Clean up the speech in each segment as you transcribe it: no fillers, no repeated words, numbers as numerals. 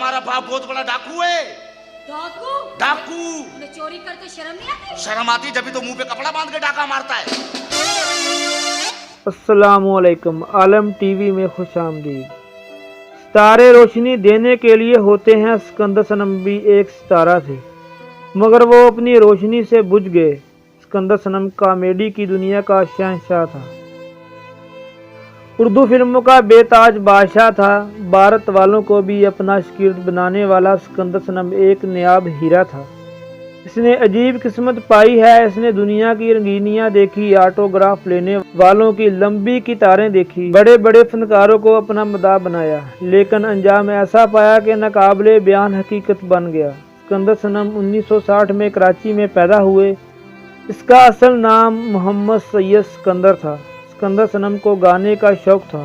तुम्हारा बाप बहुत बड़ा डाकू है। डाकू? डाकू। उन्हें चोरी करते शर्म नहीं आती? शर्म आती जब तो मुंह पे कपड़ा बांध के डाका मारता है। अस्सलामुअलैकुम, आलम टीवी में खुश आमदीद। सितारे रोशनी देने के लिए होते हैं, सिकंदर सनम भी एक सितारा थे, मगर वो अपनी रोशनी से बुझ गए। सिकंदर सनम कॉमेडी की दुनिया का शहंशाह था, उर्दू फिल्मों का बेताज बादशाह था। भारत वालों को भी अपना शागिर्द बनाने वाला सिकंदर सनम एक नायाब हीरा था। इसने अजीब किस्मत पाई है। इसने दुनिया की रंगीनियां देखी, ऑटोग्राफ लेने वालों की लंबी कतारें देखी, बड़े बड़े फनकारों को अपना मदाह बनाया, लेकिन अंजाम ऐसा पाया कि नाकाबिले बयान हकीकत बन गया। सिकंदर सनम 1960 में कराची में पैदा हुए। इसका असल नाम मोहम्मद सैयद सिकंदर था। सिकंदर सनम को गाने का शौक था।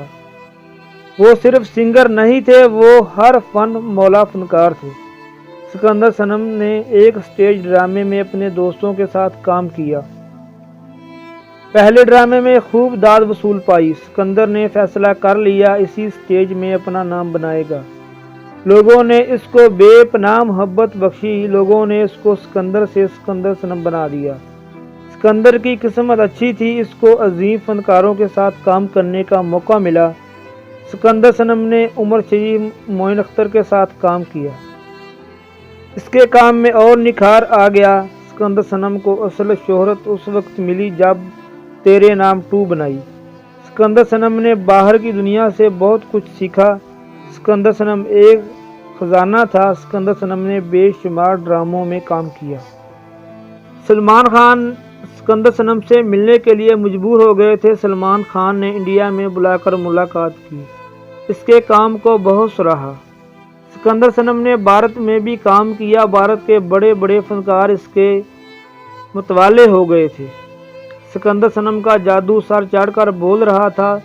वो सिर्फ सिंगर नहीं थे, वो हर फन मौला फनकार थे। सिकंदर सनम ने एक स्टेज ड्रामे में अपने दोस्तों के साथ काम किया। पहले ड्रामे में खूब दाद वसूल पाई। सिकंदर ने फैसला कर लिया इसी स्टेज में अपना नाम बनाएगा। लोगों ने इसको बेपनाह मोहब्बत बख्शी। लोगों ने इसको सिकंदर से सिकंदर सनम बना दिया। सिकंदर की किस्मत अच्छी थी, इसको अजीम फनकारों के साथ काम करने का मौका मिला। सिकंदर सनम ने उमर शरीफ, मोइन अख्तर के साथ काम किया। इसके काम में और निखार आ गया। सिकंदर सनम को असल शोहरत उस वक्त मिली जब तेरे नाम 2 बनाई। सिकंदर सनम ने बाहर की दुनिया से बहुत कुछ सीखा। सिकंदर सनम एक खजाना था। सिकंदर सनम ने बेशुमार ड्रामों में काम किया। सलमान खान सिकंदर सनम से मिलने के लिए मजबूर हो गए थे। सलमान खान ने इंडिया में बुलाकर मुलाकात की, इसके काम को बहुत सराहा। सिकंदर सनम ने भारत में भी काम किया। भारत के बड़े बड़े फनकार इसके मुतवाले हो गए थे। सिकंदर सनम का जादू सर चढ़कर बोल रहा था।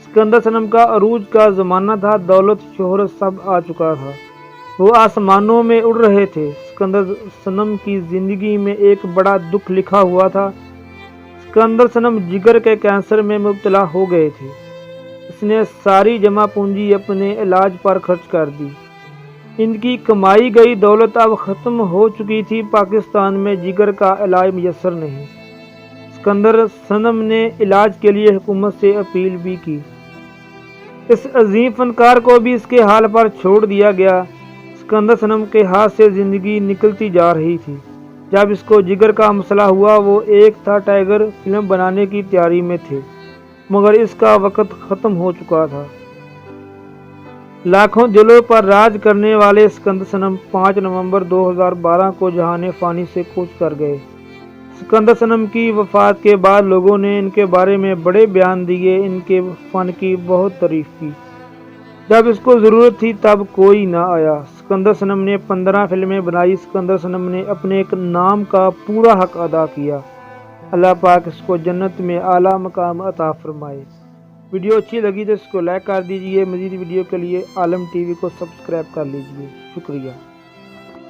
सिकंदर सनम का अरूज का ज़माना था। दौलत शोहरत सब आ चुका था। वो आसमानों में उड़ रहे थे। सिकंदर सनम की ज़िंदगी में एक बड़ा दुख लिखा हुआ था। सिकंदर सनम जिगर के कैंसर में मुब्तला हो गए थे। इसने सारी जमा पूंजी अपने इलाज पर खर्च कर दी। इनकी कमाई गई दौलत अब ख़त्म हो चुकी थी। पाकिस्तान में जिगर का इलाज मुयस्सर नहीं। सिकंदर सनम ने इलाज के लिए हुकूमत से अपील भी की। इस अजीम फनकार को भी इसके हाल पर छोड़ दिया गया। सिकंदर सनम के हाथ से ज़िंदगी निकलती जा रही थी। जब इसको जिगर का मसला हुआ, वो एक था टाइगर फिल्म बनाने की तैयारी में थे, मगर इसका वक्त ख़त्म हो चुका था। लाखों दिलों पर राज करने वाले सिकंदर सनम 5 नवंबर 2012 को जहाने फ़ानी से कूच कर गए। सिकंदर सनम की वफ़ात के बाद लोगों ने इनके बारे में बड़े बयान दिए, इनके फ़न की बहुत तारीफ़ की। जब इसको ज़रूरत थी तब कोई ना आया। सिकंदर सनम ने 15 फिल्में बनाई। सिकंदर सनम ने अपने एक नाम का पूरा हक अदा किया। अल्लाह पाक इसको जन्नत में आला मकाम अता फरमाए। वीडियो अच्छी लगी तो इसको लाइक कर दीजिए। मज़ीद वीडियो के लिए आलम टीवी को सब्सक्राइब कर लीजिए। शुक्रिया।